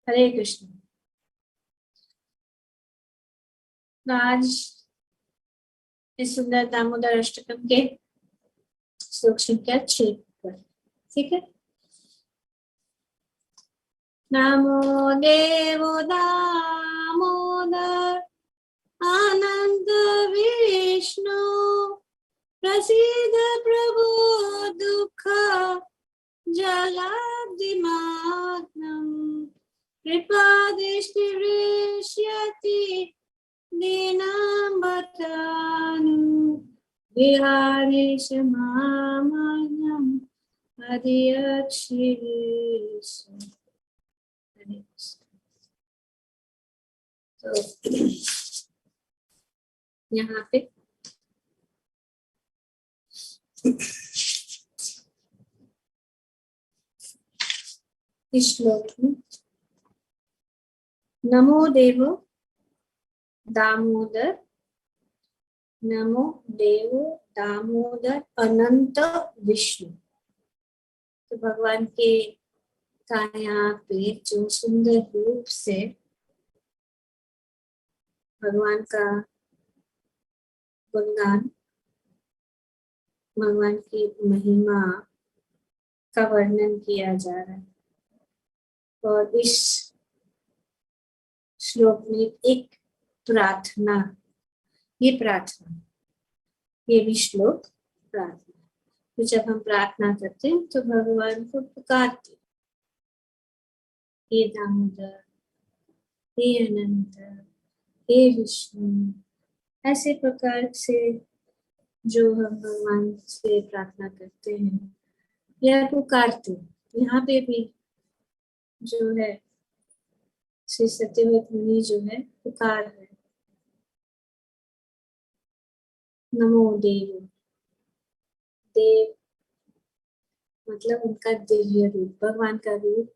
हरे कृष्ण। आज इस सुंदर दामोदर अष्टकम के श्लोक संख्या 6 पर, ठीक है। नमो देवो दामोदर आनंद विष्णु प्रसीद प्रभु दुख जलाब्धिमाग्नम् कृपा दृष्टि वृष्यति दीनांबतानु विहारेश मामग्नम् अधियक्षिरेश। तो यहाँ पे इस श्लोक में नमो देवो दामोदर, नमो देवो दामोदर अनंत विष्णु। तो भगवान के का यहाँ पे जो सुंदर रूप से भगवान का गुणगान, भगवान की महिमा का वर्णन किया जा रहा है। और इस श्लोक में एक प्रार्थना, ये भी श्लोक प्रार्थना। तो जब हम प्रार्थना करते हैं तो भगवान को पुकारते, हे दामोदर, हे अनंत, हे विष्णु, ऐसे प्रकार से जो हम भगवान से प्रार्थना करते हैं या पुकारते। यहाँ पे भी जो है श्री सत्यव्रत मुनि जो है पुकार है, नमो देव। देव मतलब उनका दिव्य रूप, भगवान का रूप,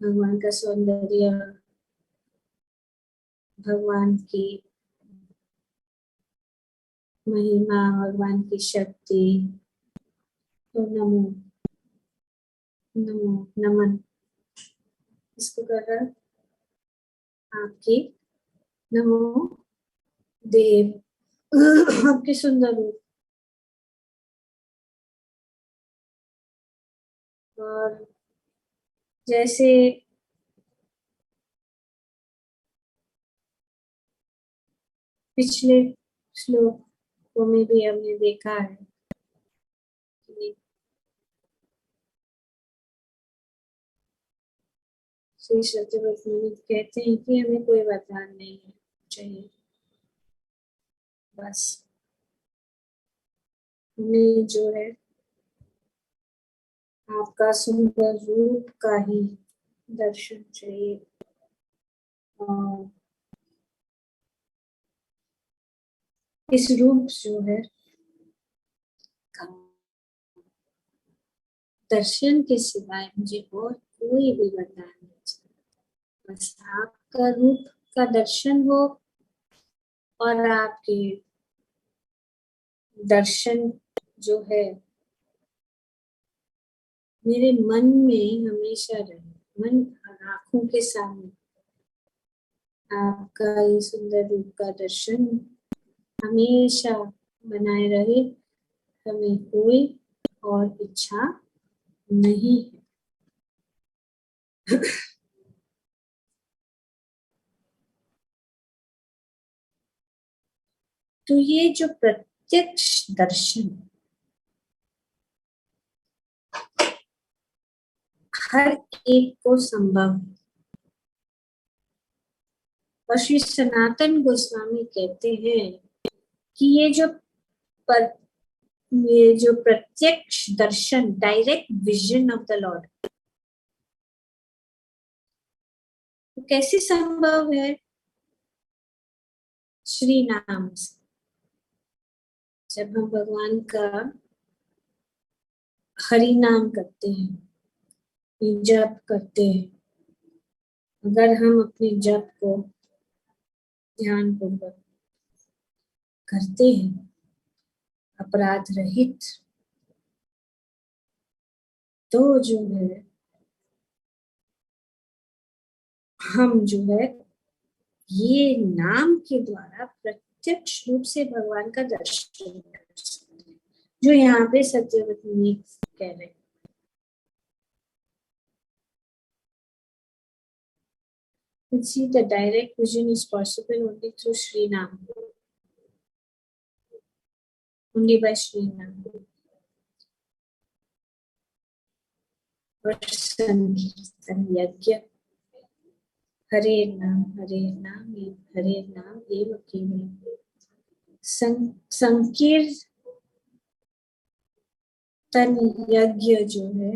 भगवान का सौंदर्य, भगवान की महिमा, भगवान की शक्ति। तो नमो, नमो, नमन इसको कर रहा आपकी, नमो देव आपके सुंदर रूप। और जैसे पिछले श्लोकों में भी हमने देखा है कि श्री सत्यव्रत मुनि कहते हैं कि हमें कोई वरदान नहीं चाहिए, बस हमें जो है आपका सुंदर रूप का ही दर्शन चाहिए। और इस रूप जो है दर्शन के सिवाय मुझे और कोई भी वरदान नहीं चाहिए। बस आपका रूप का दर्शन हो और आपके दर्शन जो है मेरे मन में हमेशा रहे, मन आंखों के सामने आपका ये सुंदर रूप का दर्शन हमेशा बनाए रहे। हमें कोई और इच्छा नहीं है। तो ये जो प्रत्यक्ष दर्शन हर एक को संभव है। और श्री सनातन गोस्वामी कहते हैं कि ये जो प्रत्यक्ष दर्शन, direct vision of the Lord, तो कैसे संभव है? श्री नाम से। जब हम भगवान का हरि नाम करते हैं, जप करते हैं, अगर हम अपने जप को ध्यान पूर्वक करते हैं, अपराध रहित, तो जो है हम जो है ये नाम के द्वारा प्रत्यक्ष रूप से भगवान का दर्शन कर सकते हैं, जो यहाँ पे सत्यवती कह रहे हैं। See, the direct vision is possible only through Sri Nam, only by Sri Nam. और संकीर्तन यज्ञ, हरे नाम एव केवल। संकीर्तन यज्ञ जो है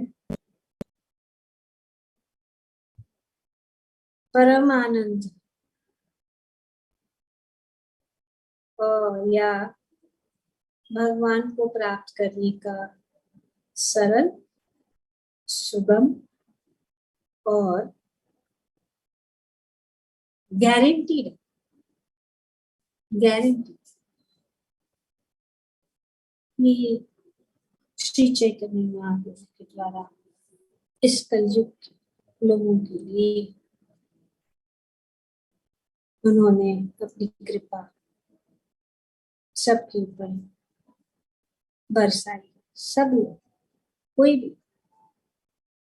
परम आनंद या भगवान को प्राप्त करने का सरल, सुगम और गारंटीड ये श्री चैतन्य महाप्रभु के द्वारा इस कलयुग के लोगों के लिए उन्होंने अपनी कृपा सबके ऊपर बरसाई। सब लोग, कोई भी,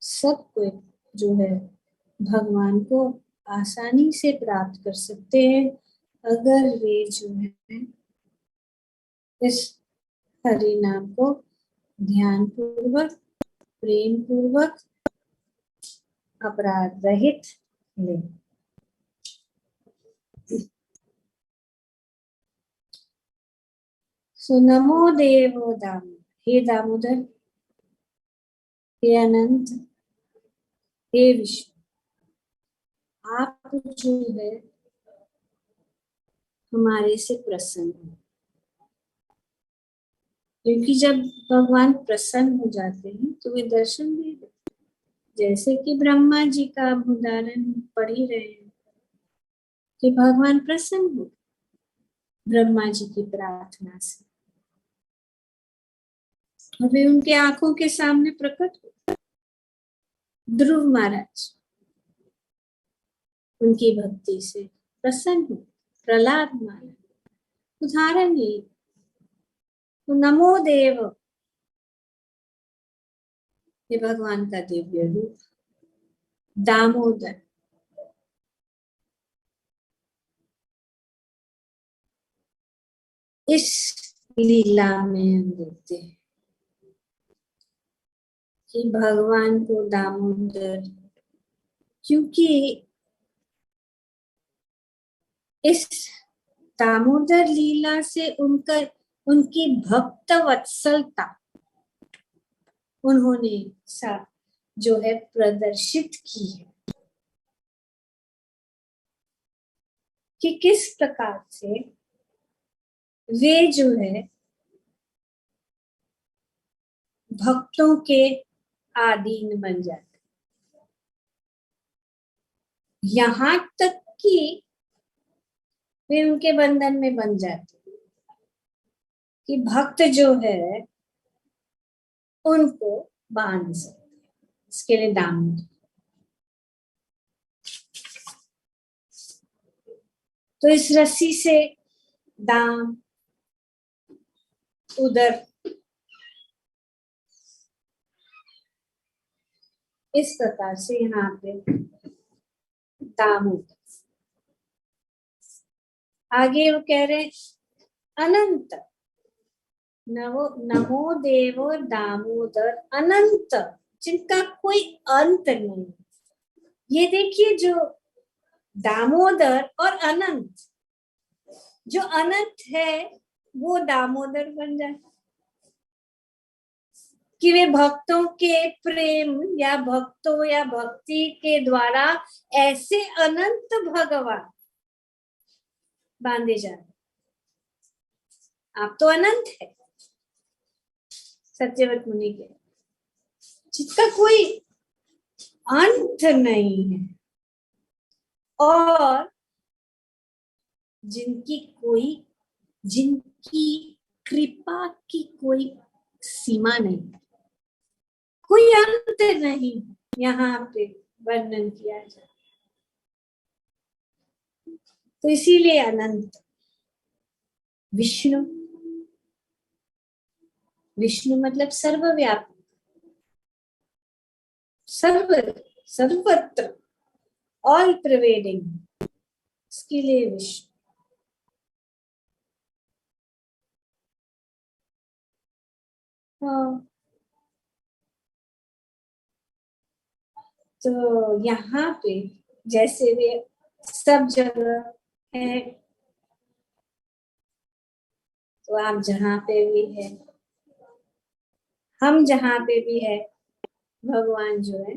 सब कोई जो है भगवान को आसानी से प्राप्त कर सकते हैं अगर वे जो है इस हरि नाम को ध्यान पूर्वक, प्रेम पूर्वक, अपराध रहित ले। सो नमो देवो दामोदर, हे दामोदर, हे अनंत, हे विष्णु, आप जो है हमारे से प्रसन्न हो, क्योंकि जब भगवान प्रसन्न हो जाते हैं तो वे दर्शन दे देते, जैसे कि ब्रह्मा जी का हम उदाहरण पढ़ ही रहे हैं कि भगवान प्रसन्न हो ब्रह्मा जी की प्रार्थना से, और वे उनके आंखों के सामने प्रकट हो। ध्रुव महाराज उनकी भक्ति से प्रसन्न हो, प्रहलाद महाराज, उदाहरण ये। तो नमो देव, ये भगवान का दिव्य रूप। दामोदर, इस लीला में हम देखते हैं कि भगवान को दामोदर, क्योंकि इस दामोदर लीला से उनकी भक्त वत्सलता उन्होंने जो है प्रदर्शित की है कि किस प्रकार से वे जो है भक्तों के आधीन बन जाते, यहाँ तक कि वे उनके बंधन में बन जाते कि भक्त जो है उनको बांध सकते, इसके लिए दामोदर। तो इस रस्सी से दाम उदर, इस प्रकार से यहाँ पे दामोदर। आगे वो कह रहे अनंत, नमो देवो दामोदर अनंत, जिनका कोई अंत नहीं। ये देखिए, जो दामोदर और अनंत, जो अनंत है वो दामोदर बन जाए कि वे भक्तों के प्रेम या भक्तों या भक्ति के द्वारा ऐसे अनंत भगवान बांधे जाए। आप तो अनंत है, सत्यव्रत मुनि के, जिसका कोई अंत नहीं है और जिनकी कृपा की कोई सीमा नहीं, कोई अंत नहीं यहाँ पे वर्णन किया जाए। तो इसीलिए अनंत। विष्णु, विष्णु मतलब सर्वव्यापी, सर्व, सर्वत्र, ऑल प्रिवेडिंग, इसके लिए विष्णु। हाँ, तो यहाँ पे जैसे वे सब जगह है, तो आप जहाँ पे भी है, हम जहाँ पे भी है, भगवान जो है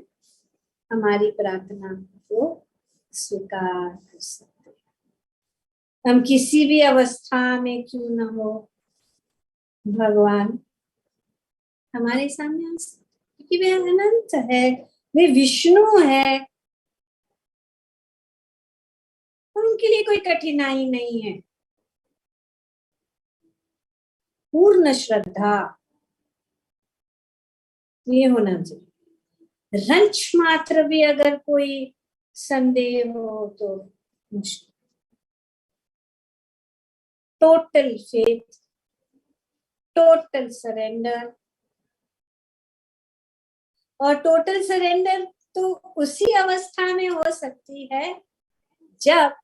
हमारी प्रार्थना को स्वीकार कर सकते हैं। हम किसी भी अवस्था में क्यों न हो, भगवान हमारे सामने आ सकते, क्योंकि वे अनंत है, वे विष्णु है, उनके लिए कोई कठिनाई नहीं है। पूर्ण श्रद्धा ये होना चाहिए। रंच मात्र भी अगर कोई संदेह हो तो मुश्किल। टोटल फेथ, टोटल सरेंडर, और टोटल सरेंडर तो उसी अवस्था में हो सकती है जब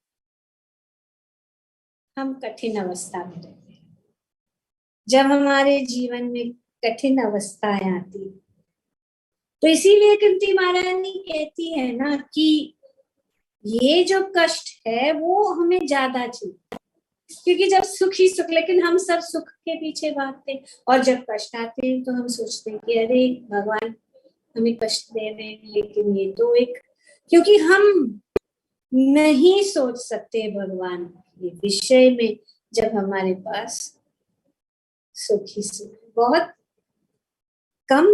हम कठिन अवस्था में रहते हैं, जब हमारे जीवन में कठिन अवस्थाएं आती। तो इसीलिए कृति महारानी कहती है ना कि ये जो कष्ट है वो हमें ज्यादा चाहिए, क्योंकि जब सुख ही सुख, लेकिन हम सब सुख के पीछे भागते हैं, और जब कष्ट आते हैं तो हम सोचते हैं कि अरे भगवान हमें कष्ट दे रहे हैं, लेकिन ये तो एक, क्योंकि हम नहीं सोच सकते भगवान के विषय में जब हमारे पास सुख ही सुख। बहुत कम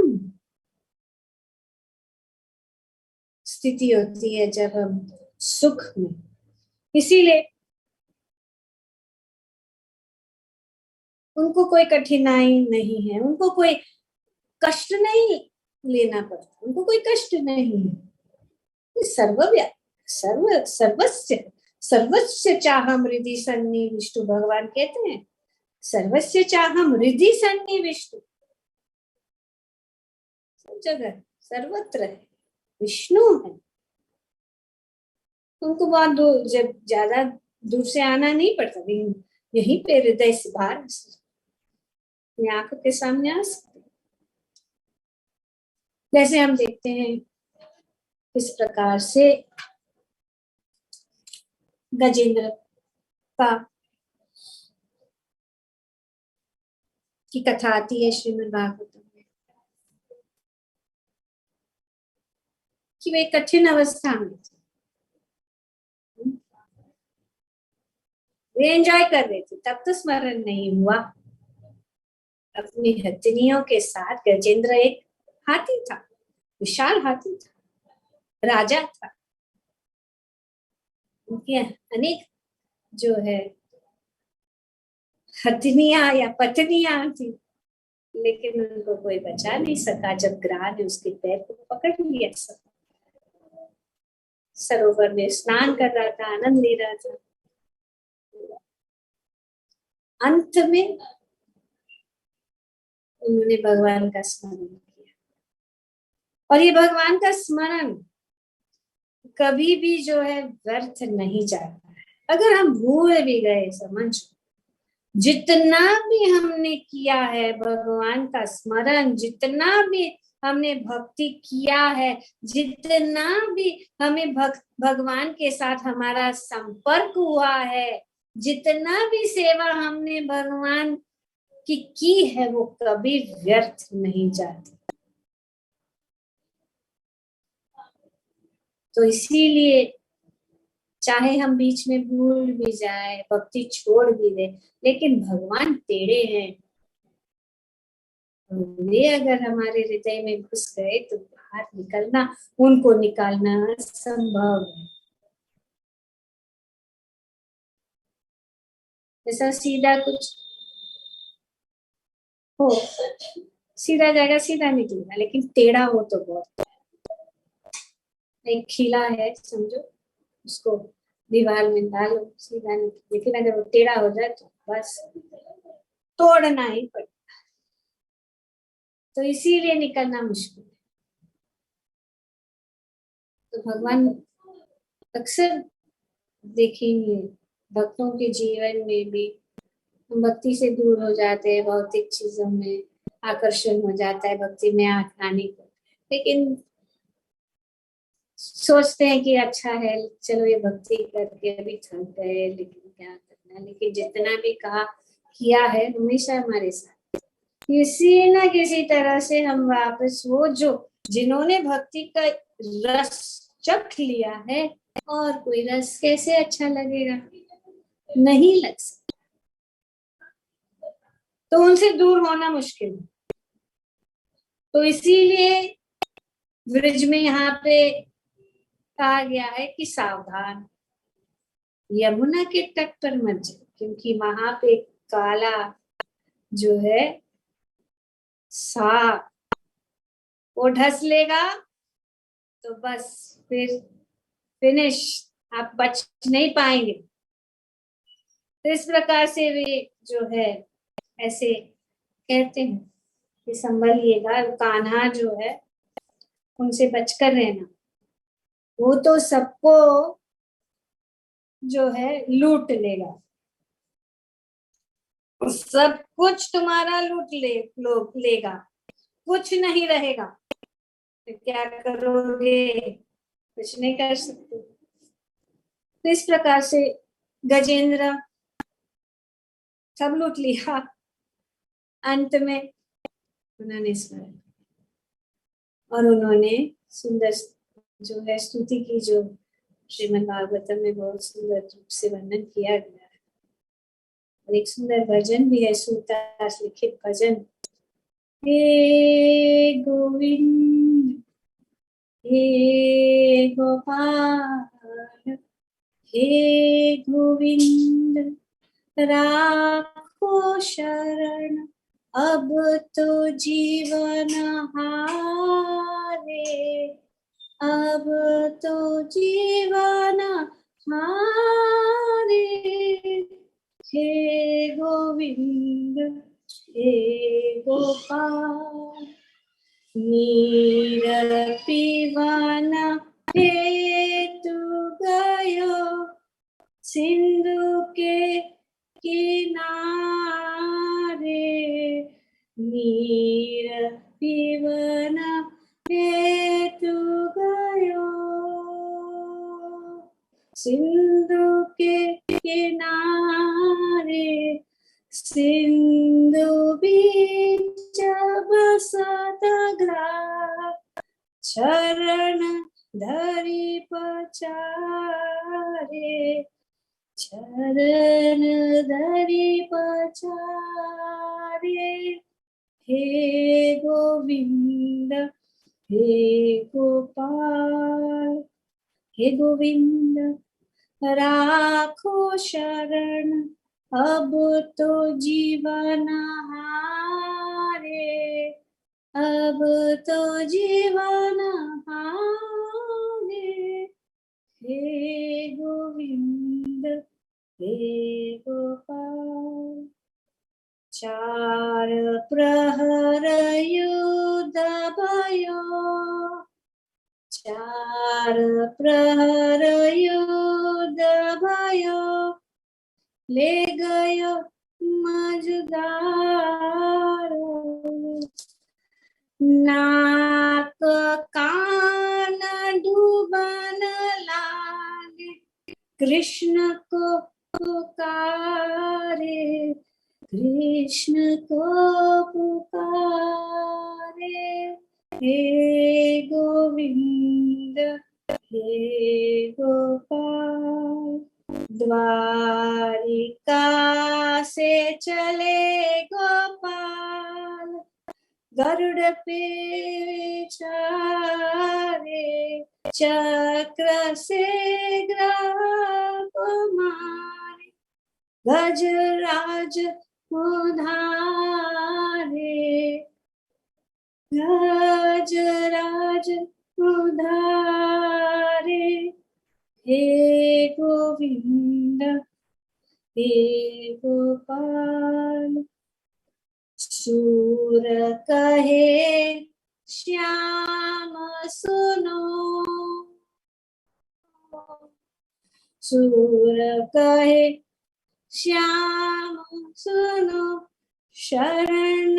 स्थिति होती है जब हम सुख में, इसीलिए उनको कोई कठिनाई नहीं है, उनको कोई कष्ट नहीं लेना पड़ता, उनको कोई कष्ट नहीं है। सर्वव्यापी, सर्व, सर्वस्य, सर्वस्य चाहम हृदि सन्निविष्टु, भगवान कहते हैं सर्वस्य चाहम हृदि सन्निविष्टु, सब जगह सर्वत्र है, विष्णु है। उनको बहुत दूर, जब ज्यादा दूर से आना नहीं पड़ता, यहीं पे हृदय से बाहर अपनी आंखों के सामने आ सकते। जैसे हम देखते हैं किस प्रकार से गजेंद्र का की कथा आती है श्रीमद् भागवतम में, कि वे कठिन अवस्था में थे, वे एंजॉय कर रहे थे, तब तो स्मरण नहीं हुआ। अपनी हथिनियों के साथ, गजेंद्र एक हाथी था, विशाल हाथी था, राजा था, उनके अनेक जो है हथिनियां या पत्नियां थी, लेकिन उनको कोई बचा नहीं सका जब ग्राह ने उसके पैर को पकड़ लिया। सरोवर में स्नान कर रहा था, आनंद ले रहा था, अंत में उन्होंने भगवान का स्मरण किया। और ये भगवान का स्मरण कभी भी जो है व्यर्थ नहीं जाता है। अगर हम भूल भी गए, समझ, जितना भी हमने किया है भगवान का स्मरण, जितना भी हमने भक्ति किया है, जितना भी हमें भगवान के साथ हमारा संपर्क हुआ है, जितना भी सेवा हमने भगवान की है, वो कभी व्यर्थ नहीं जाती। तो इसीलिए चाहे हम बीच में भूल भी जाए, भक्ति छोड़ भी दे, लेकिन भगवान तेरे हैं, वे अगर हमारे हृदय में घुस गए तो बाहर निकलना, उनको निकालना असंभव है। ऐसा सीधा कुछ हो, सीधा जाएगा, सीधा निकलेगा, लेकिन टेढ़ा हो तो बहुत। एक खिला है समझो, उसको दीवार में डालो सीधा निकल, लेकिन अगर वो टेढ़ा हो जाए तो बस तोड़ना ही पड़े, तो इसीलिए निकलना मुश्किल है। तो भगवान अक्सर देखेंगे भक्तों के जीवन में भी, हम भक्ति से दूर हो जाते हैं, भौतिक चीजों में आकर्षण हो जाता है भक्ति में आने को, लेकिन सोचते हैं कि अच्छा है चलो ये भक्ति करके अभी थक गए, लेकिन क्या करना, लेकिन जितना भी कहा किया है हमेशा हमारे साथ किसी ना किसी तरह से हम वापस, वो जो जिन्होंने भक्ति का रस चख लिया है, और कोई रस कैसे अच्छा लगेगा, नहीं लग सकता, तो उनसे दूर होना मुश्किल है। तो इसीलिए ब्रिज में यहाँ पे कहा गया है कि सावधान, यमुना के तट पर मत जाओ, क्योंकि वहां पे काला जो है सांप, वो ढस लेगा तो बस फिर फिनिश, आप बच नहीं पाएंगे। तो इस प्रकार से वे जो है ऐसे कहते हैं कि संभलिएगा, कान्हा जो है उनसे बचकर रहना, वो तो सबको जो है लूट लेगा, सब कुछ तुम्हारा लूट लेगा, कुछ नहीं रहेगा, तो क्या करोगे, कुछ नहीं कर सकते। तो इस प्रकार से गजेंद्र सब लूट लिया, अंत में उन्होंने स्मरण और उन्होंने सुंदर जो है स्तुति की, जो श्रीमद् भागवतम में बहुत सुंदर रूप से वर्णन किया गया है, और एक सुंदर भजन भी है, सूरदास लिखित भजन, हे गोविंद हे गोपाल, हे गोविंद राखो शरण, अब तो जीवन हारे, अब तो जीवन हारे, हे गोविंद हे गोपाल, नीर पीवाना हेतु गयो, सिंधु के किनारे, नीर पीवना हेतु गयो, सिंधु के किनारे, सिंधु बीच बसत ग्राम, चरण धरि पचारे, चरण धरि पचारे, हे गोविंद हे गोपाल, हे गोविंद राखो शरण, अब तो जीवन हारे, अब तो जीवन हारे, हे गोविंद हे गोपाल, चार प्रहर युद्ध भयो, चार प्रहर युद्ध भयो, ले गयो मझधारो, नाक कान डूबन लागे, कृष्ण को पुकारे, कृष्ण को पुकारे, हे गोविंद हे गोपाल, द्वारिका से चले गोपाल, गरुड़ पे चारे, चक्र से ग्रह को मारे, गजराज उधारे, गजराज उधारे, हे गोविंद हे गोपाल। सूर कहे श्याम सुनो, सूर कहे श्याम सुनो, शरण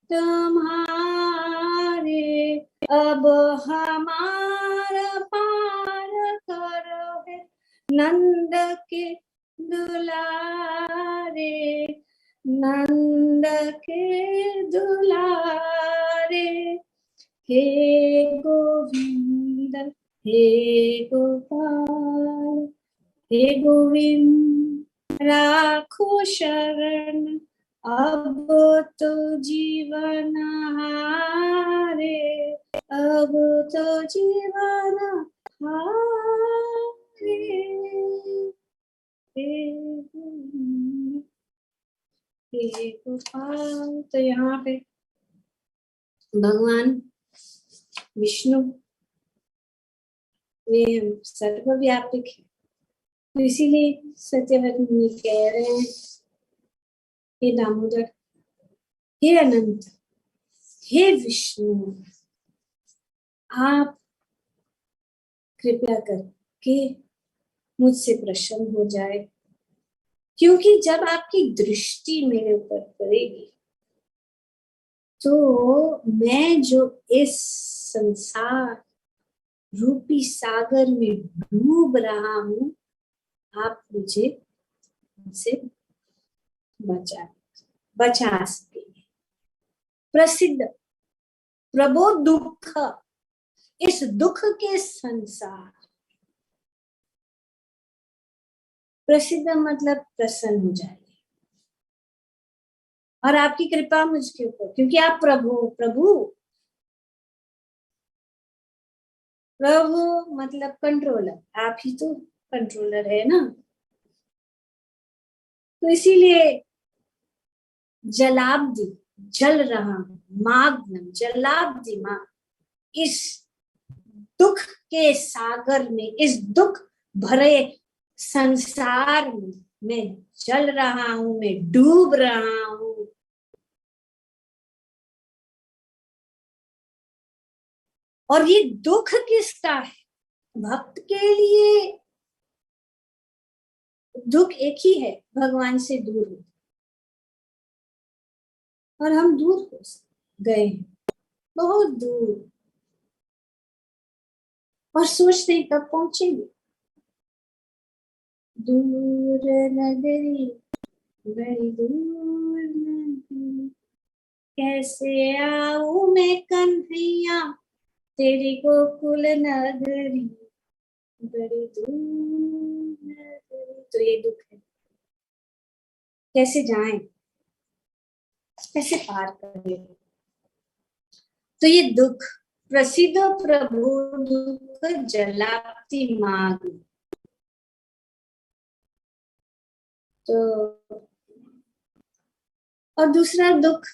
तुम्हारे अब हमारा पार करो है नंद के दुलारे, नंद के दुलारे। हे गोविंद हे गोपाल, हे गोविंद राखो शरण अब तो जीवन हारे, अब तो जीवन हारे। हे गोपाल। तो यहाँ पे भगवान विष्णु में सर्वव्यापक है, तो इसीलिए सत्यव्रत मुनि कह रहे हैं, हे दामोदर, हे अनंत, हे विष्णु, आप कृपया करके मुझसे प्रसन्न हो जाए, क्योंकि जब आपकी दृष्टि मेरे ऊपर पड़ेगी तो मैं जो इस संसार रूपी सागर में डूब रहा हूं, आप मुझे उनसे बचा सकेंगे। प्रसिद्ध प्रभो दुख, इस दुख के संसार, प्रसिद्ध मतलब प्रसन्न हो जाए, और आपकी कृपा मुझके ऊपर, क्योंकि आप प्रभु, प्रभु प्रभु मतलब कंट्रोलर, आप ही तो कंट्रोलर है ना। तो इसीलिए जलाब्दी, जल रहा माग्नम, जलाब्दी मां, इस दुख के सागर में, इस दुख भरे संसार में मैं जल रहा हूं, मैं डूब रहा हूं। और ये दुख किसका है? भक्त के लिए दुख एक ही है, भगवान से दूर हो, और हम दूर हो गए हैं, बहुत दूर, और सोचते हैं कब पहुंचेंगे। दूर नगरी बड़ी दूर नगरी, कैसे आऊं मैं कन्हैया तेरी गोकुल नगरी, बड़ी दूर नगरी। तो ये दुख है, कैसे जाएं, कैसे पार करें। तो ये दुख, प्रसिद्ध प्रभु दुख जलाप्ति मार्ग। तो और दूसरा दुख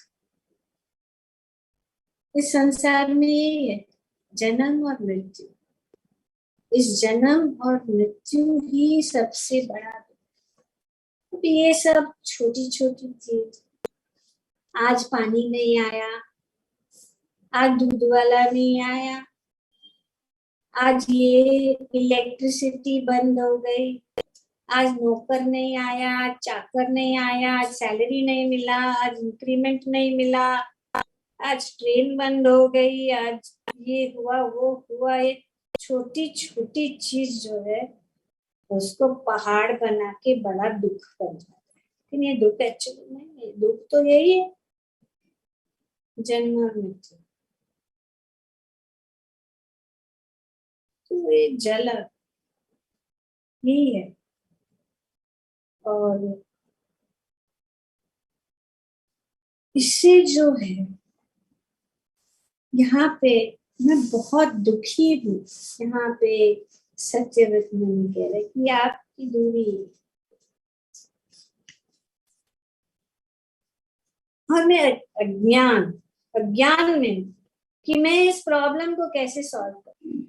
इस संसार में यही है, जन्म और मृत्यु। इस जन्म और मृत्यु ही सबसे बड़ा दुख। ये सब छोटी छोटी चीज, आज पानी नहीं आया, आज दूध वाला नहीं आया, आज ये इलेक्ट्रिसिटी बंद हो गई, आज नौकर नहीं आया, आज चाकर नहीं आया, आज सैलरी नहीं मिला, आज इंक्रीमेंट नहीं मिला, आज ट्रेन बंद हो गई, आज ये हुआ वो हुआ। ये छोटी छोटी चीज जो है उसको पहाड़ बना के बड़ा दुख बन जाता है। लेकिन ये दुख एक्चुअली नहीं है, दुख तो यही है, जन्म और मृत्यु। तो ये जल यही है। और इससे जो है यहाँ पे मैं बहुत दुखी हूँ। यहाँ पे सत्यव्रत मुनि कह रहे कि आपकी दूरी, और मैं अज्ञान में कि मैं इस प्रॉब्लम को कैसे सॉल्व करूँ।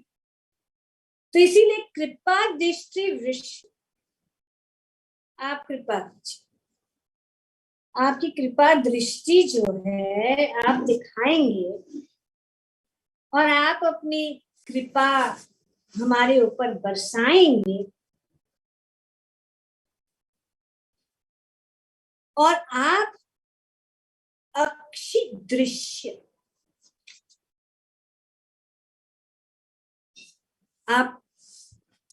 तो इसीलिए कृपा दृष्टि विश्व, आप कृपा कीजिए, आपकी कृपा दृष्टि जो है आप दिखाएंगे और आप अपनी कृपा हमारे ऊपर बरसाएंगे और आप अक्षी दृश्य, आप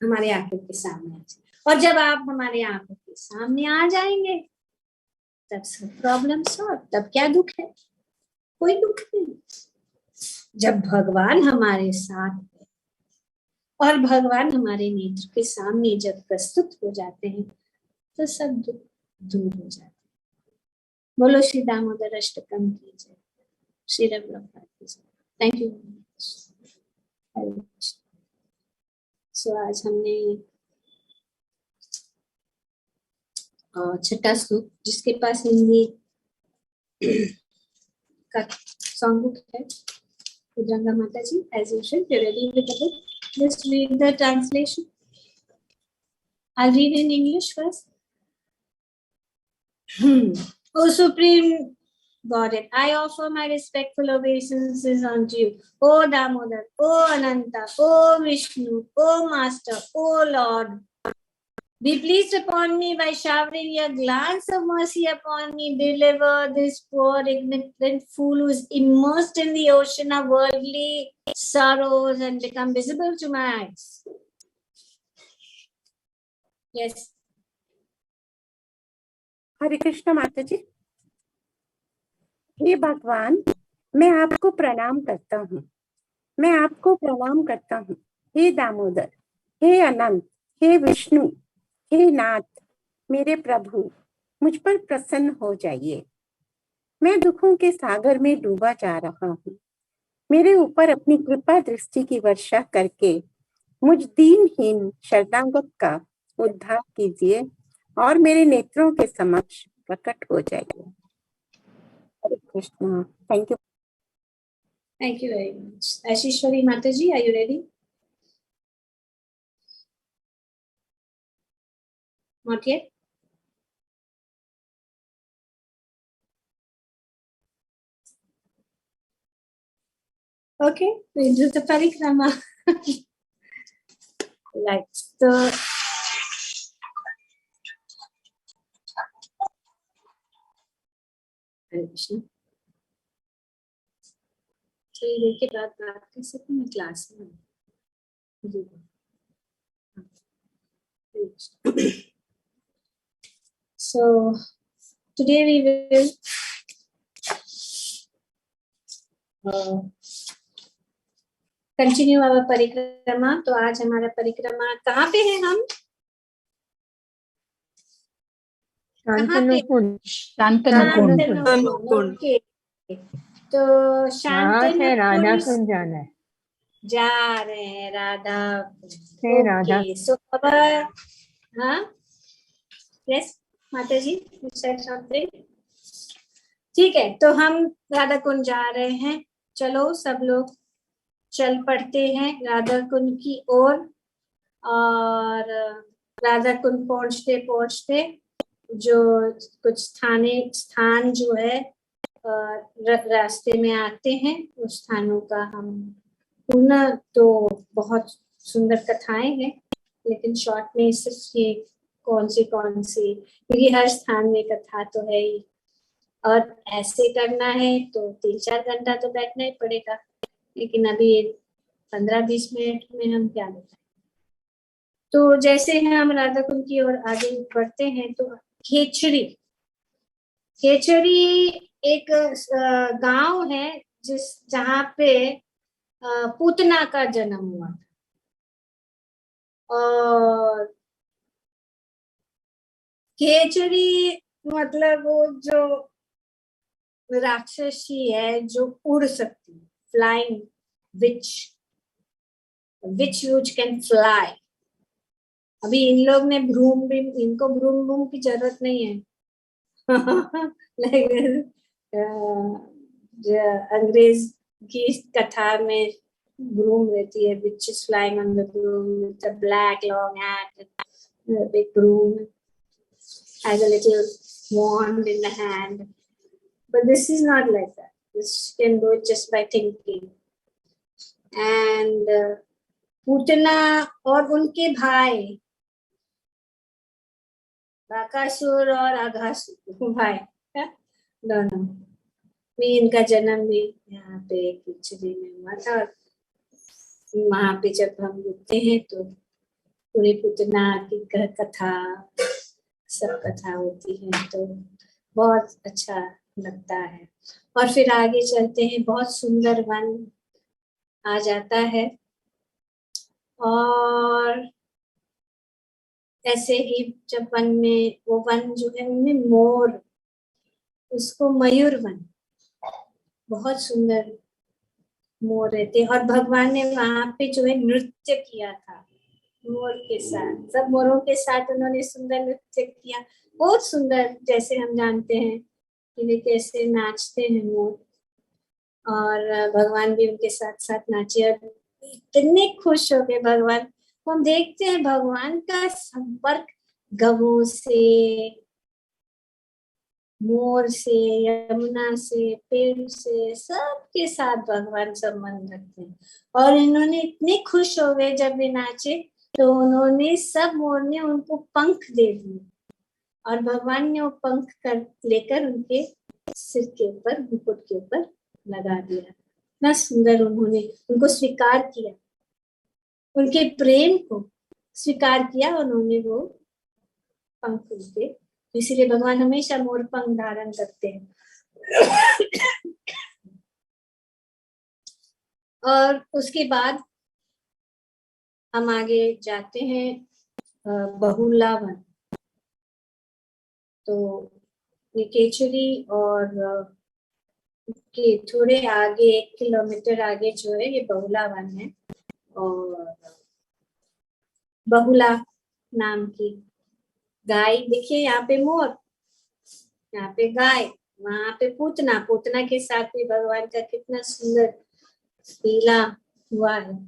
हमारे आंखों के सामने आ जाए। और जब आप हमारे आंखों के सामने आ जाएंगे तब सब प्रॉब्लम सॉल्व। तब क्या दुख है? कोई दुख नहीं। जब भगवान हमारे साथ है और भगवान हमारे नेत्र के सामने जब प्रस्तुत हो जाते हैं तो सब दुख दूर हो जाते हैं। बोलो श्री दामोदर अष्टकम की जय, श्री रघुनाथ की जय। Thank you. सो आज हमने छठा श्लोक, जिसके पास हिंदी का सॉन्ग बुक है, Udranga Mataji, as usual, you're ready with the book. Just read the translation. I'll read in English first. O Supreme Godhead, I offer my respectful obeisances unto you. O Damodar, O Ananta, O Vishnu, O Master, O Lord. Be pleased upon me by showering your glance of mercy upon me. Deliver this poor ignorant fool who is immersed in the ocean of worldly sorrows and become visible to my eyes. Yes. हरे कृष्ण माता जी। हे भगवान, मैं आपको प्रणाम करता हूँ, मैं आपको प्रणाम करता हूँ। हे दामोदर, हे अनंत, हे विष्णु, हे नाथ, मेरे प्रभु, मुझ पर प्रसन्न हो जाइए। मैं दुखों के सागर में डूबा जा रहा हूँ। मेरे ऊपर अपनी कृपा दृष्टि की वर्षा करके मुझ दीनहीन शरणागत का उद्धार कीजिए और मेरे नेत्रों के समक्ष प्रकट हो जाइए। Hare Krishna. Thank you. Thank you very much. Ashishwari Mataji, are you ready? Not yet? Okay, we'll do the parikrama. Right. So, Hare Krishna. तो ये के बाद बात कर सकते हैं क्लास में। So today we will continue our परिक्रमा। तो आज हमारा परिक्रमा कहाँ पे है? हम शांतनु कुंड। तो शांतनु राधा कुंड जाना है, जा रहे हैं राधा। राधा। सो अब हाँ, यस माता जी, ठीक है। तो हम राधा कुंड जा रहे हैं। चलो सब लोग चल पड़ते हैं राधा कुंड की ओर। और राधा कुंड पहुंचते पहुंचते जो कुछ स्थान जो है रास्ते में आते हैं, उस स्थानों का हम पुनः, तो बहुत सुंदर कथाएं हैं, लेकिन शॉर्ट में सिर्फ ये कौन सी, क्योंकि हर स्थान में कथा तो है ही, और ऐसे करना है तो 3-4 घंटा तो बैठना ही पड़ेगा। लेकिन अभी 15-20 मिनट में हम क्या बताएं। तो जैसे हम राधा कुंड की ओर आगे बढ़ते हैं तो खेचड़ी एक गांव है जहाँ पे पूतना का जन्म हुआ था। और खेचड़ी मतलब वो जो राक्षसी है जो उड़ सकती है, flying which which can fly। अभी इन लोग ने इनको भ्रूम बूम की जरूरत नहीं है। लेकिन अंग्रेज की कथा में broom रहती है, which is flying on the broom with a black long hat, and a big broom, has a little wand in the hand. But this is not like that. This can do it just by thinking. And Putana और उनके भाई बाकासुर और अघासुर भाई दोनों में इनका जन्म भी यहाँ पे किचड़ी में हुआ था। वहां पे जब हम रुकते हैं तो पूरी पूतना की कथा, सब कथा होती है, तो बहुत अच्छा लगता है। और फिर आगे चलते हैं, बहुत सुंदर वन आ जाता है, और ऐसे ही जब वन में, वो वन जो है उनमें मोर, उसको मयूर वन, बहुत सुंदर मोर रहते हैं। और भगवान ने वहां पे जो है नृत्य किया था मोर के साथ, सब मोरों के साथ उन्होंने सुंदर नृत्य किया, बहुत सुंदर, जैसे हम जानते हैं कि वे कैसे नाचते हैं मोर, और भगवान भी उनके साथ साथ नाचे, और इतने खुश हो गए भगवान। हम देखते हैं भगवान का संपर्क गवों से, मोर से, यमुना से, पेड़ से, सबके साथ भगवान संबंध रखते हैं। और इन्होंने इतने खुश हो गए जब वे नाचे, तो उन्होंने सब मोर ने उनको पंख दे दिए, और भगवान ने वो पंख कर लेकर उनके सिर के ऊपर, मुकुट के ऊपर लगा दिया। इतना सुंदर उन्होंने उनको स्वीकार किया, उनके प्रेम को स्वीकार किया उन्होंने, वो पंख उनके, इसीलिए भगवान हमेशा मोर पंख धारण करते हैं। और उसके बाद हम आगे जाते हैं बहुला वन। तो ये केचुरी और के थोड़े आगे 1 किलोमीटर आगे जो है ये बहुला वन है, और बहुला नाम की गाय, देखिए यहाँ पे मोर, यहाँ पे गाय, वहां पे पूतना, पूतना के साथ भी भगवान का कितना सुंदर लीला हुआ है।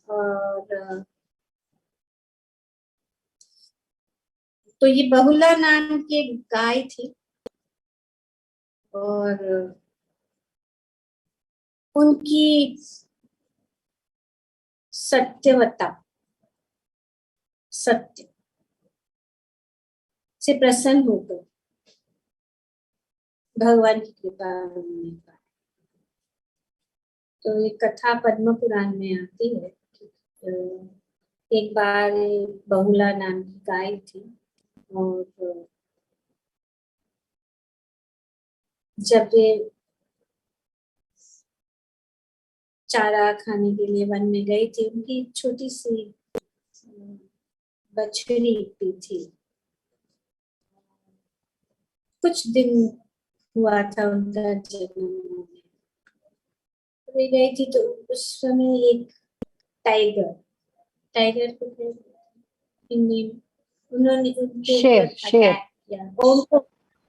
और तो ये बहुला नाम की एक गाय थी, और उनकी सत्यवता, सत्य से प्रसन्न होकर भगवान की कृपा होने पर, तो ये कथा पद्म पुराण में आती है। एक बार बहुला नाम की गाय थी, और जब वे चारा खाने के लिए वन में गई थी, उनकी छोटी सी बछड़ी भी थी, कुछ दिन हुआ था उनका जन्म, वे गई थी, तो उस समय एक टाइगर, टाइगर को हिंदी उन्होंने उनके शेर, ऊपर शेर। अटैक किया, और उनको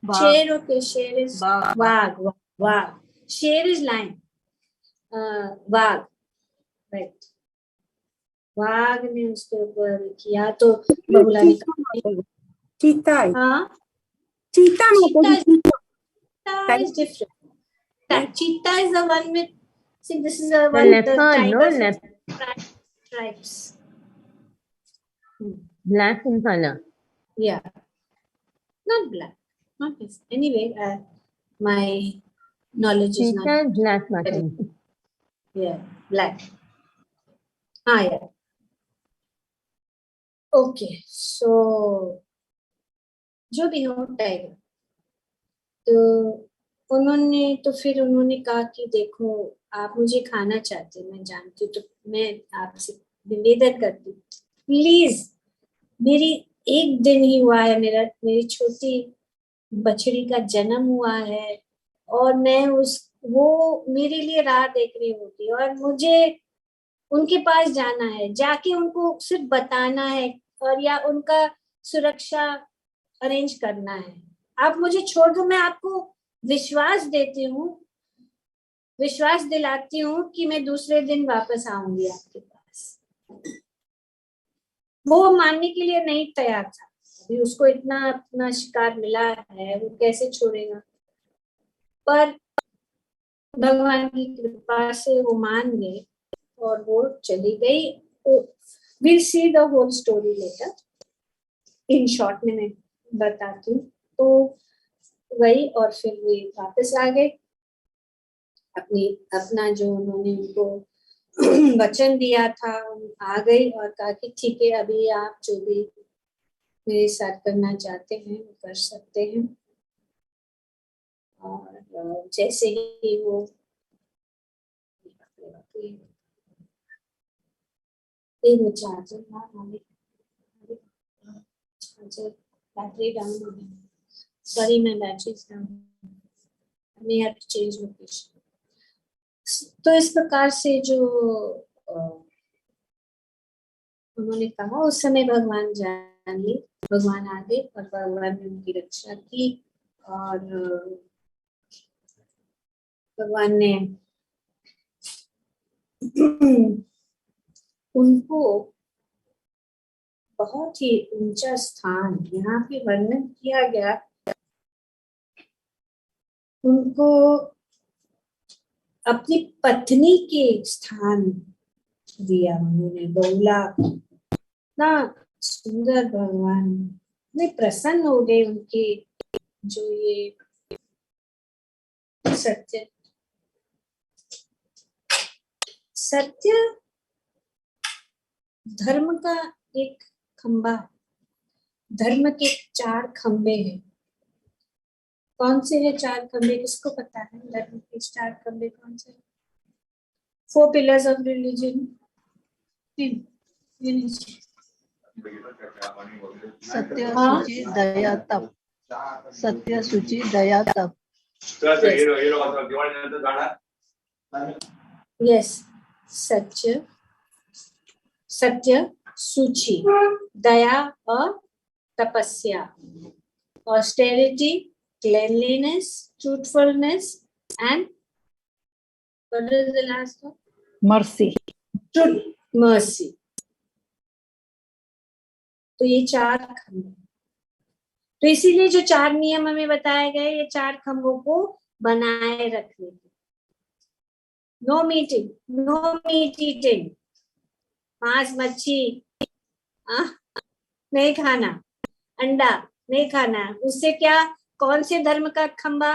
शेर, ओके, शेर इज वाघ, वाघ, शेर इज लायन, वाघ, राइट, वाघ ने उसके ऊपर किया, तो बहुला ने कहा, चीता है, हाँ, चीता माता जी, cheetah is different. That cheetah is the one with, see, this is the The one, the leopard, no, tigers tribes. black in color. Yeah, not black, not this. Anyway, my knowledge is Cheetah not is black very, button. yeah, black. Ah, yeah. Okay, so जो भी हो tiger, तो उन्होंने, तो फिर उन्होंने कहा कि देखो, आप मुझे खाना चाहते, मैं जानती हूँ, तो मैं आपसे निवेदन करती हूँ, प्लीज, मेरी एक दिन ही हुआ है, मेरी छोटी बछड़ी का जन्म हुआ है, और मैं वो मेरे लिए राह देख रही होती, और मुझे उनके पास जाना है, जाके उनको सिर्फ बताना है, और या उनका सुरक्षा अरेंज करना है। आप मुझे छोड़ दो, मैं आपको विश्वास देती हूँ विश्वास दिलाती हूँ कि मैं दूसरे दिन वापस आऊंगी आपके पास। वो मानने के लिए नहीं तैयार था, अभी उसको इतना अपना शिकार मिला है, वो कैसे छोड़ेगा। पर भगवान की कृपा से वो मान गए और वो चली गई। Will see the whole story later, in short में मैं बताती हूँ। तो गई और फिर वे वापस आ गए, अपना जो उन्होंने उनको वचन दिया था आ गई और कहा कि ठीक है, अभी आप जो भी मेरे साथ करना चाहते हैं वो कर सकते हैं। और जैसे ही वो चार्जर बैटरी डाउन हो गई, सॉरी मैं बैटरी डाउन, मैं हैव टू चेंज लोकेशन। तो इस प्रकार से जो उन्होंने कहा, उस समय भगवान जान लिए, भगवान आ गए और भगवान ने उनकी रक्षा की। और भगवान ने उनको बहुत ही ऊंचा स्थान यहाँ पे वर्णन किया गया, उनको अपनी पत्नी के स्थान दिया उन्होंने, बहुला। ना सुंदर भगवान में प्रसन्न हो गए उनके जो ये सत्य धर्म का एक खंबा, धर्म के 4 खंबे हैं। कौन से हैं 4 खंबे, किसको पता है? धर्म के 4 खंबे कौन से? 4 pillars of religion। सत्य सूची दया तप, सत्य सूची दया तप। यस, सत्य सूची, दया और तपस्या, austerity, cleanliness, truthfulness, and what is the last one? Mercy, Truth, mercy। तो ये 4 खंभ, तो इसीलिए जो 4 नियम हमें बताए गए, ये 4 खंभों को बनाए रखने के। No meeting, no meat eating, मांस मच्छी नहीं खाना, अंडा नहीं खाना। उससे क्या, कौन से धर्म का खंबा?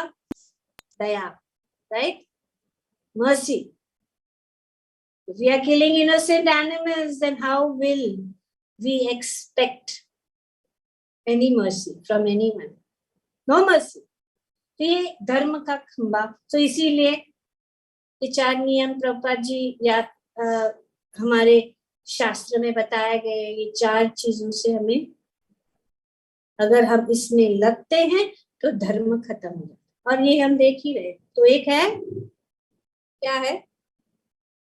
दया, right, mercy। If we are killing innocent animals, then how will we expect any mercy from anyone? No mercy। तो ये धर्म का खंबा, तो इसीलिए ये 4 नियम प्रभुपाद जी या हमारे शास्त्र में बताया गया, ये 4 चीजों से हमें, अगर हम इसमें लगते हैं तो धर्म खत्म हो जाता। और ये हम देख ही रहे। तो एक है, क्या है?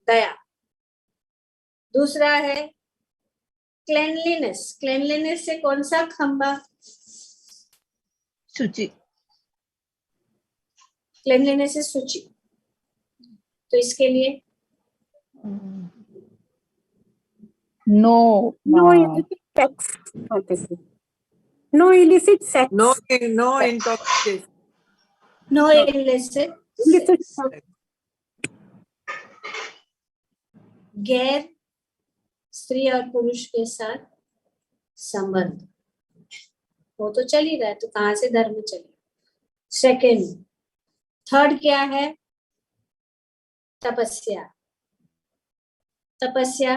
दया। दूसरा है क्लेanलीनेस। क्लेanलीनेस से कौन सा खंबा? सूची, क्लेanलीनेस से सूची। तो इसके लिए no illicit sex, no illicit sex, No intoxication. No illicit illicit sex, sex, गैर स्त्री और पुरुष के साथ संबंध, वो तो चल ही रहा है, तो कहां से धर्म चलेगा? सेकेंड, थर्ड क्या है? तपस्या। तपस्या,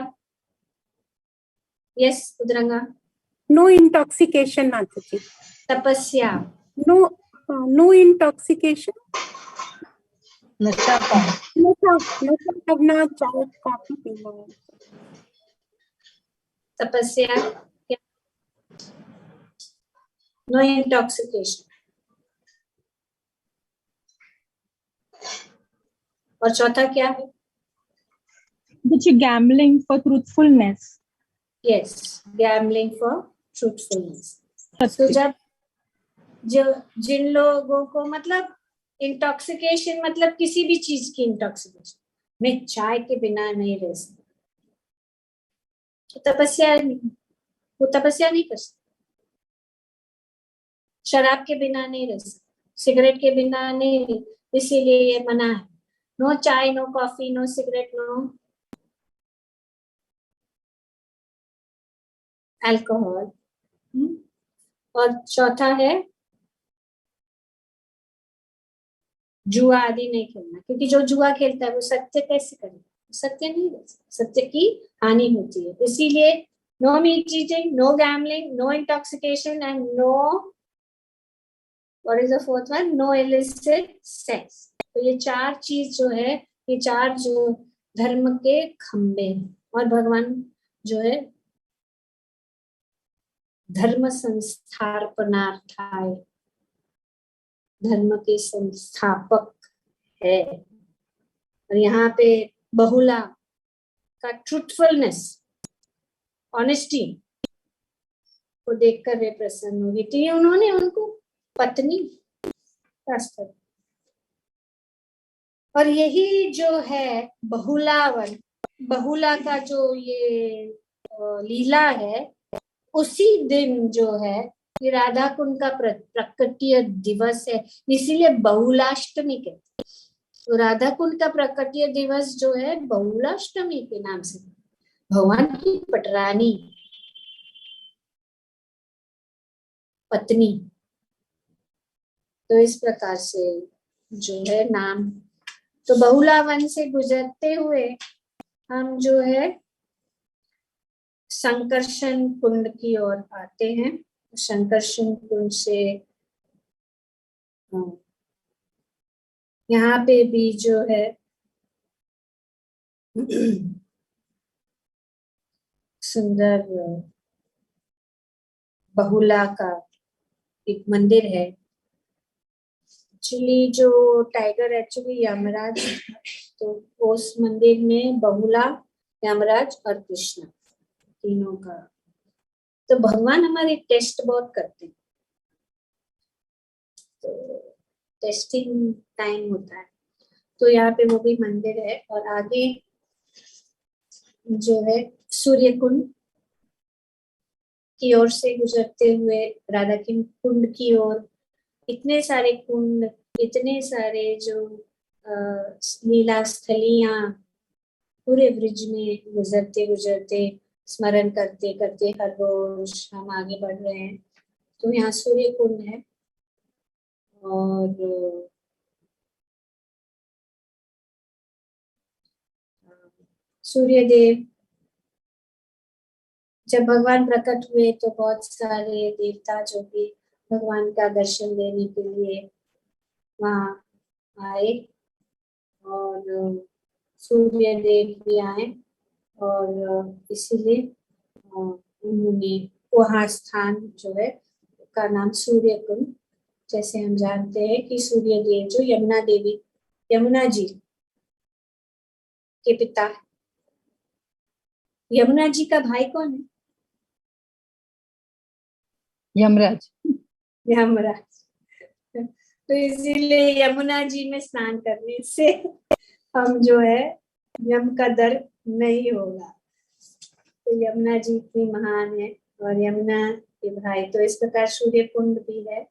यस उद्रंगा। no intoxication, Mataji, तपस्या, no intoxication, नशा पान, नशा करना, चाय कॉफी पीना। तपस्या, नो इंटॉक्सिकेशन। और चौथा क्या है? which gambling for truthfulness। Yes, gambling for truthfulness. तो जब जो जिन लोगों को, मतलब इंटॉक्सिकेशन मतलब किसी भी चीज की इंटॉक्सिकेशन। मैं चाय के बिना नहीं रह सकती, वो तपस्या नहीं कर सकती। शराब के बिना नहीं रह सकती, सिगरेट के बिना नहीं, इसीलिए ये मना है। नो चाय, no coffee, no cigarette, no alcohol. और चौथा है जुआ आदि नहीं खेलना, क्योंकि जो जुआ खेलता है वो सत्य कैसे करेगा, सत्य नहीं रह सकता, सत्य की हानि होती है। इसीलिए no meat eating, no gambling, no intoxication and no, what is the fourth one, no illicit sex. तो ये चार चीज जो है, ये चार जो धर्म के खंबे हैं। और भगवान जो है धर्म संस्थापनार्थाय, धर्म के संस्थापक है। और यहाँ पे बहुला का ट्रूथफुलनेस, ऑनेस्टी को देखकर वे प्रसन्न हुए, इसलिए उन्होंने उनको पत्नी रास्ता। और यही जो है बहुलावन, बहुला का जो ये लीला है, उसी दिन जो है ये राधा कुंड का प्रकटीय दिवस है, इसीलिए बहुलाष्टमी कहते। तो राधा कुंड का प्रकटीय दिवस जो है बहुलाष्टमी के नाम से, भगवान की पटरानी पत्नी। तो इस प्रकार से जो है नाम। तो बहुलावन से गुजरते हुए हम जो है संकर्षण कुंड की ओर आते हैं। संकर्षण कुंड से यहाँ पे भी जो है सुंदर बहुला का एक मंदिर है। एक्चुअली जो टाइगर एक्चुअली यमराज, तो उस मंदिर में बहुला, यमराज और कृष्ण तीनों का। तो भगवान हमारे टेस्ट बहुत करते हैं, तो टेस्टिंग टाइम होता है। तो यहाँ पे वो भी मंदिर है। और आगे जो है सूर्य कुंड की ओर से गुजरते हुए राधा की कुंड की ओर, इतने सारे कुंड, इतने सारे जो लीला स्थलियां पूरे ब्रिज में गुजरते गुजरते, स्मरण करते करते हर रोज हम आगे बढ़ रहे हैं। तो यहाँ सूर्य कुंड है। और सूर्य देव जब भगवान प्रकट हुए तो बहुत सारे देवता जो कि भगवान का दर्शन देने के लिए वहाँ आए, और सूर्य देव भी आए, और इसीलिए उन्होंने वहाँ स्थान जो है का नाम सूर्य कुंड। जैसे हम जानते हैं कि सूर्य देव जो यमुना देवी, यमुना जी के पिता है। यमुना जी का भाई कौन है? यमराज। यमराज। तो इसीलिए यमुना जी में स्नान करने से हम जो है यम का दर नहीं होगा। तो यमुना जी इतनी महान है और यमुना के भाई। तो इस प्रकार सूर्य कुंड भी है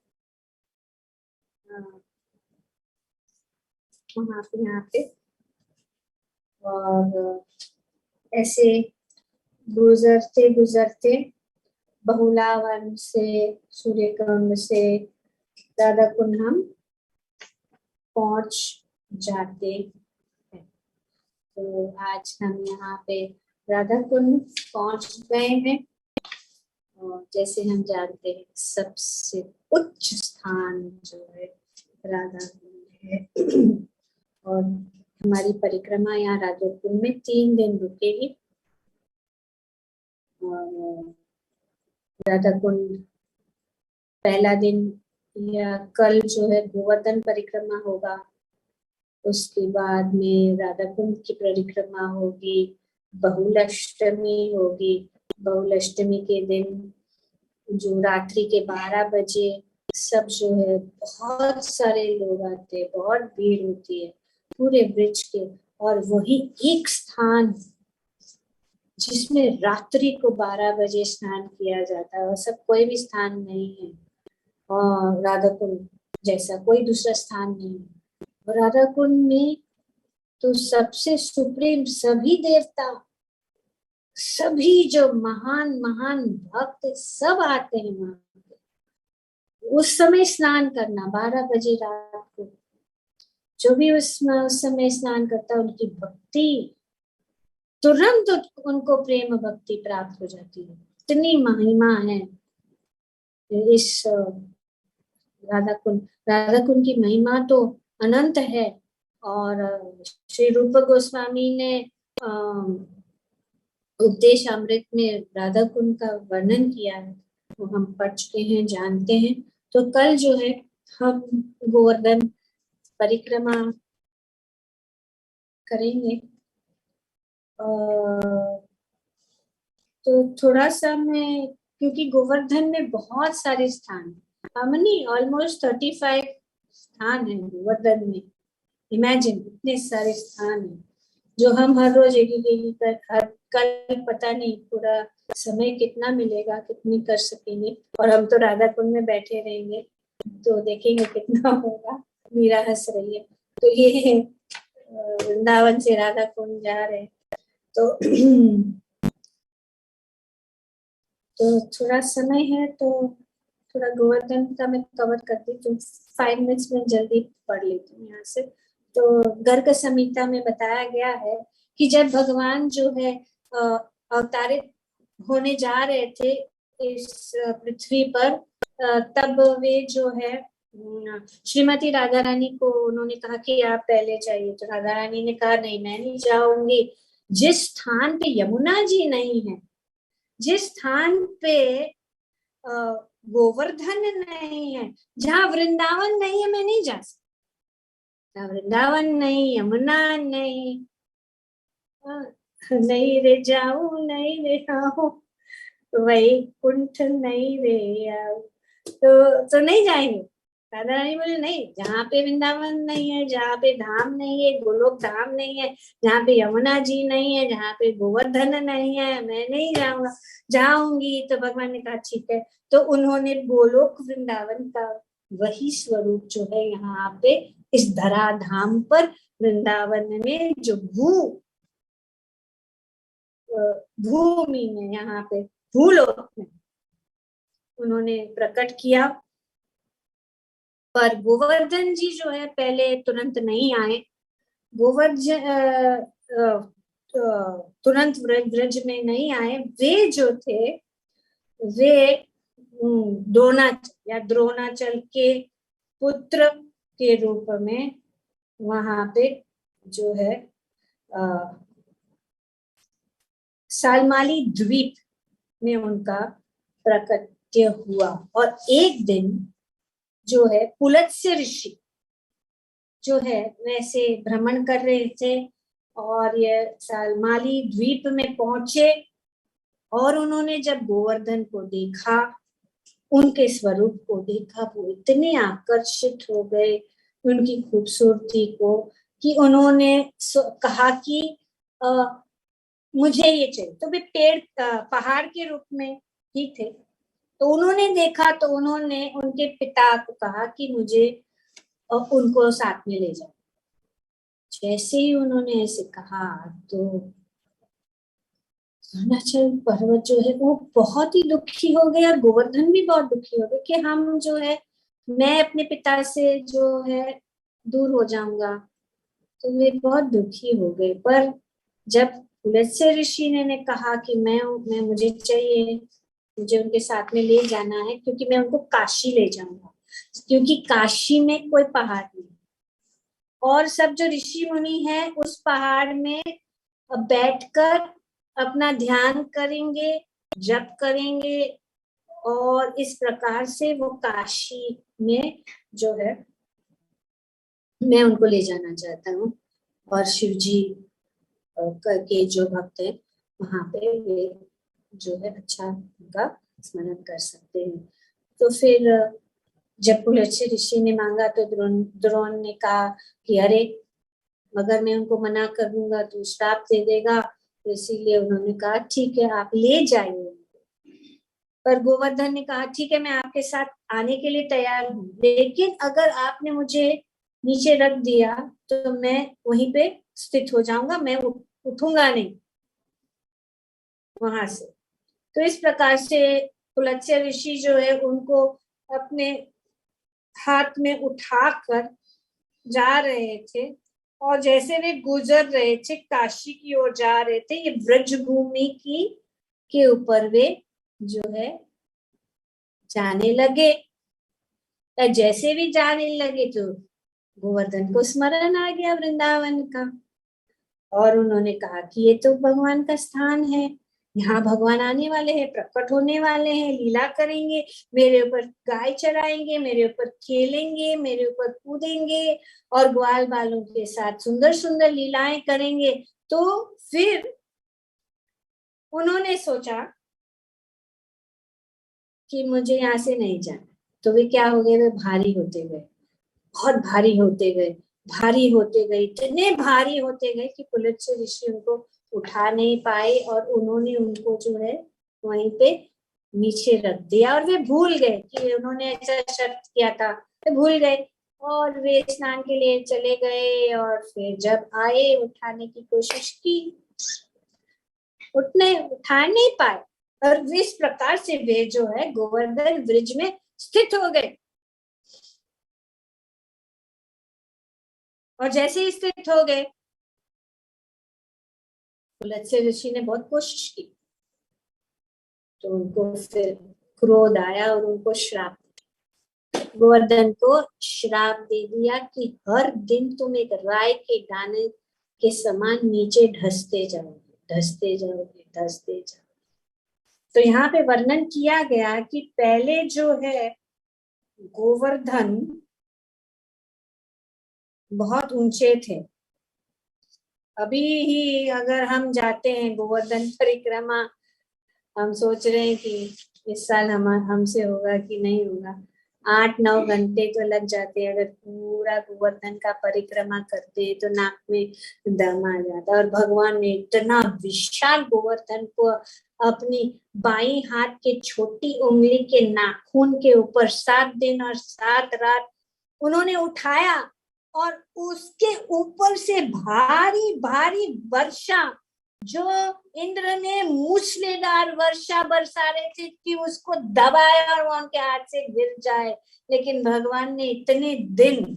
वहाँ पे, यहाँ पे। और ऐसे गुजरते गुजरते बहुलावन से, सूर्य कुंड से राधा कुंड हम पहुंच जाते हैं। तो आज हम यहाँ पे राधा कुंड पहुंच गए हैं। और जैसे हम जानते हैं सबसे उच्च स्थान जो है राधा कुंड है। और हमारी परिक्रमा यहाँ राधा कुंड में 3 दिन रुकेगी। और राधा कुंड पहला दिन या कल जो है गोवर्धन परिक्रमा होगा, उसके बाद में राधा कुंड की परिक्रमा होगी, बहुलाष्टमी होगी। बहुलाष्टमी के दिन जो रात्रि के 12 बजे सब जो है बहुत सारे लोग आते हैं, बहुत भीड़ होती है पूरे ब्रिज के, और वही एक स्थान जिसमें रात्रि को 12 बजे स्नान किया जाता है, और सब कोई भी स्थान नहीं है और राधा कुंड जैसा कोई दूसरा स्थान नहीं है। और राधा कुंड में तो सबसे सुप्रीम सभी देवता, सभी जो महान महान भक्त सब आते हैं वहां पे। उस समय स्नान करना 12 बजे रात को, जो भी उस समय स्नान करता है उनकी भक्ति तुरंत उनको प्रेम भक्ति प्राप्त हो जाती है। इतनी महिमा है इस राधा कुंड की महिमा तो अनंत है। और श्री रूप गोस्वामी ने उपदेश अमृत में राधा कुंड का वर्णन किया है, वो हम पढ़ चुके हैं, जानते हैं। तो कल जो है हम गोवर्धन परिक्रमा करेंगे। तो थोड़ा सा मैं, क्योंकि गोवर्धन में बहुत सारे स्थान, हमने ऑलमोस्ट 35 स्थान है गोवर्धन में। इमेजिन इतने सारे स्थान हैं जो हम हर रोज एक कर, कल पता नहीं पूरा समय कितना मिलेगा, कितनी कर सकेंगे। और हम तो राधा कुंड में बैठे रहेंगे तो देखेंगे कितना होगा। मीरा हंस रही है। तो ये वृंदावन से राधा कुंड जा रहे हैं तो थोड़ा समय है, तो थोड़ा गोवर्धन का मैं कवर कर दी, तो 5 मिनट्स में जल्दी पढ़ लेती हूँ यहाँ से। तो गर्ग संहिता में बताया गया है कि जब भगवान जो है अवतारित होने जा रहे थे इस पृथ्वी पर, तब वे जो है श्रीमती राधा रानी को उन्होंने कहा कि आप पहले जाइए। तो राधा रानी ने कहा नहीं, मैं नहीं जाऊंगी। जिस स्थान पे यमुना जी नहीं है, जिस स्थान पे गोवर्धन नहीं है, जहाँ वृंदावन नहीं है, मैं नहीं जा सकता। वृंदावन नहीं, यमुना नहीं, नहीं रे जाऊं, नहीं रे आओ, वही कुंठ नहीं रे आओ, तो नहीं जाएंगे। राधा रानी बोले नहीं, जहाँ पे वृंदावन नहीं है, जहाँ पे धाम नहीं है, गोलोक धाम नहीं है, जहाँ पे यमुना जी नहीं है, जहाँ पे गोवर्धन नहीं है, मैं नहीं जाऊंगा। जाऊंगी तो भगवान ने कहा ठीक है। तो उन्होंने गोलोक वृंदावन का वही स्वरूप जो है यहाँ पे इस धरा धाम पर वृंदावन में जो भूमि में, यहाँ पे भूलोक में उन्होंने प्रकट किया। पर गोवर्धन जी जो है पहले तुरंत नहीं आए। गोवर्धन तुरंत ब्रज में नहीं आए। वे जो थे वे द्रोणाचल के पुत्र के रूप में वहां पे जो है सालमाली द्वीप में उनका प्रकट्य हुआ। और एक दिन जो है पुलत्स्य ऋषि जो है वैसे भ्रमण कर रहे थे और ये सालमाली द्वीप में पहुंचे, और उन्होंने जब गोवर्धन को देखा, उनके स्वरूप को देखा, वो इतने आकर्षित हो गए उनकी खूबसूरती को कि उन्होंने कहा कि मुझे ये चाहिए। तो वे पहाड़ के रूप में ही थे। तो उन्होंने देखा तो उन्होंने उनके पिता को कहा कि मुझे उनको साथ में ले जाओ। जैसे ही उन्होंने ऐसे कहा तो द्रोणाचल पर्वत जो है वो बहुत ही दुखी हो गया, और गोवर्धन भी बहुत दुखी हो गए कि हम जो है, मैं अपने पिता से जो है दूर हो जाऊंगा। तो वे बहुत दुखी हो गए। पर जब पुलत्स्य ऋषि ने कहा कि मैं मुझे चाहिए, मुझे उनके साथ में ले जाना है, क्योंकि मैं उनको काशी ले जाऊंगा, क्योंकि काशी में कोई पहाड़ नहीं और सब जो ऋषि मुनि है उस पहाड़ में बैठकर अपना ध्यान करेंगे, जप करेंगे, और इस प्रकार से वो काशी में जो है मैं उनको ले जाना चाहता हूँ। और शिव जी के जो भक्त है वहां पे वे जो है अच्छा उनका स्मरण कर सकते हैं। तो फिर जब पुलत्स्य ऋषि ने मांगा तो द्रोण ने कहा कि अरे अगर मैं उनको मना कर दूंगा तो श्राप दे देगा, तो इसीलिए उन्होंने कहा ठीक है आप ले जाइए। पर गोवर्धन ने कहा ठीक है मैं आपके साथ आने के लिए तैयार हूँ, लेकिन अगर आपने मुझे नीचे रख दिया तो मैं वहीं पे स्थित हो जाऊंगा, मैं उठूंगा नहीं वहां से। तो इस प्रकार से पुलत्स्य ऋषि जो है उनको अपने हाथ में उठाकर जा रहे थे, और जैसे वे गुजर रहे थे काशी की ओर जा रहे थे, ये ब्रज भूमि की के ऊपर वे जो है जाने लगे। जैसे भी जाने लगे तो गोवर्धन को स्मरण आ गया वृंदावन का, और उन्होंने कहा कि ये तो भगवान का स्थान है, यहाँ भगवान आने वाले हैं, प्रकट होने वाले हैं, लीला करेंगे, मेरे ऊपर गाय चराएंगे, मेरे ऊपर खेलेंगे, मेरे ऊपर कूदेंगे और ग्वाल बालों के साथ सुंदर सुंदर लीलाएं करेंगे। तो फिर उन्होंने सोचा कि मुझे यहाँ से नहीं जाना। तो वे क्या हो गए, वे भारी होते गए, बहुत भारी होते गए, भारी होते गए, इतने भारी होते गए कि पुलत्स्य ऋषि उनको उठा नहीं पाए, और उन्होंने उनको जो है वहीं पे नीचे रख दिया। और वे भूल गए कि उन्होंने ऐसा शर्त किया था, वे भूल गए और वे स्नान के लिए चले गए। और फिर जब आए उठाने की कोशिश की, उठा नहीं पाए, और इस प्रकार से वे जो है गोवर्धन ब्रिज में स्थित हो गए। और जैसे ही स्थित हो गए, पुलत्स्य ऋषि ने बहुत कोशिश की, तो उनको फिर क्रोध आया और उनको श्राप, गोवर्धन को श्राप दे दिया कि हर दिन तुम एक राय के दाने के समान नीचे धंसते जाओगे, धंसते जाओगे, धंसते जाओगे। तो यहाँ पे वर्णन किया गया कि पहले जो है गोवर्धन बहुत ऊंचे थे। अभी ही अगर हम जाते हैं गोवर्धन परिक्रमा, हम सोच रहे हैं कि इस साल हमसे होगा कि नहीं होगा, 8-9 घंटे तो लग जाते हैं। अगर पूरा गोवर्धन का परिक्रमा करते हैं तो नाक में दम आ जाता है। और भगवान ने इतना विशाल गोवर्धन को अपनी बाई हाथ के छोटी उंगली के नाखून के ऊपर 7 दिन और 7 रात उन्होंने उठाया, और उसके ऊपर से भारी भारी वर्षा, जो इंद्र ने मूसलाधार वर्षा बरसा रहे थे कि उसको दबाया और वो उनके हाथ से गिर जाए, लेकिन भगवान ने इतने दिन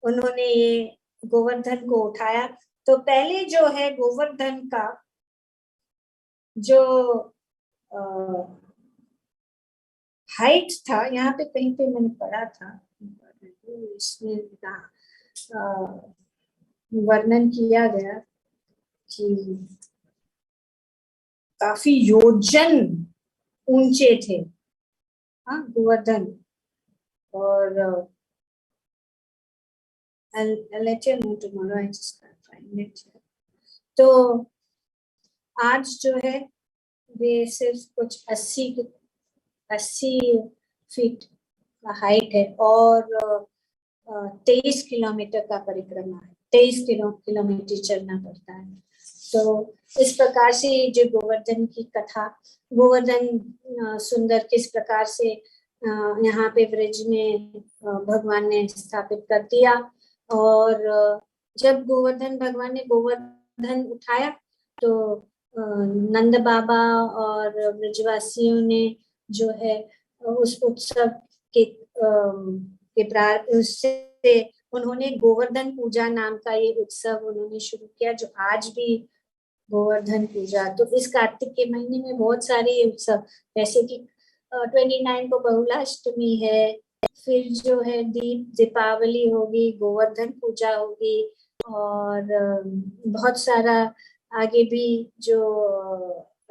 उन्होंने ये गोवर्धन को उठाया। तो पहले जो है गोवर्धन का जो हाइट था, यहाँ पे कहीं पे मैंने पढ़ा था, इसमें वर्णन किया गया कि काफी योजन ऊंचे थे, हाँ गोवर्धन। और I'll let you know tomorrow, I just can't find it. तो आज जो है वे सिर्फ कुछ 80 फीट का हाइट है, और 23 किलोमीटर का परिक्रमा है, 23 किलोमीटर चलना पड़ता है। तो इस प्रकार से जो गोवर्धन की कथा, गोवर्धन सुंदर किस प्रकार से यहाँ पे ब्रिज में भगवान ने स्थापित कर दिया। और जब भगवान ने गोवर्धन उठाया तो नंद बाबा और ब्रजवासियों ने जो है उस उत्सव के उससे उन्होंने गोवर्धन पूजा नाम का ये उत्सव उन्होंने शुरू किया, जो आज भी गोवर्धन पूजा। तो इस कार्तिक के महीने में बहुत सारे उत्सव, जैसे कि 29 को बहुलाष्टमी है, फिर जो है दीपावली होगी, गोवर्धन पूजा होगी, और बहुत सारा आगे भी जो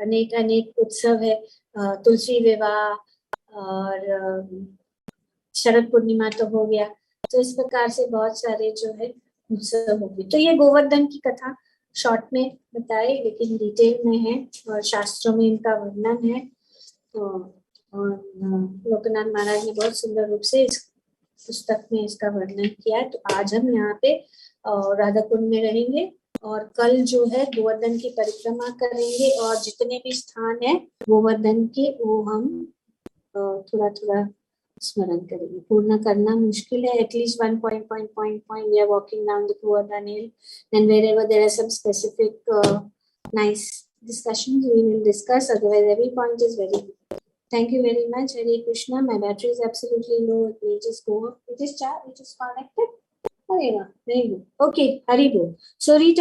अनेक उत्सव है, तुलसी विवाह और शरद पूर्णिमा तो हो गया। तो इस प्रकार से बहुत सारे जो है उत्सव होगी। तो ये गोवर्धन की कथा शॉर्ट में बताए, लेकिन डिटेल में है और शास्त्रों में इनका वर्णन है। तो और लोकनाथ महाराज ने बहुत सुंदर रूप से इस पुस्तक में इसका वर्णन किया है। तो आज हम यहाँ पे राधा कुंड में रहेंगे और कल जो है गोवर्धन की परिक्रमा करेंगे और जितने भी स्थान है गोवर्धन के वो हम थोड़ा थोड़ा स्मरण करेंगे। पूर्ण करना मुश्किल है, at least 1 point we are walking down the Govardhan hill, and wherever there are some specific nice discussions we will discuss, otherwise every point is very good. Thank you very much. Hare Krishna. My battery is absolutely low. It may just go up. It is connected. Very good. Okay, Hari Bol. So read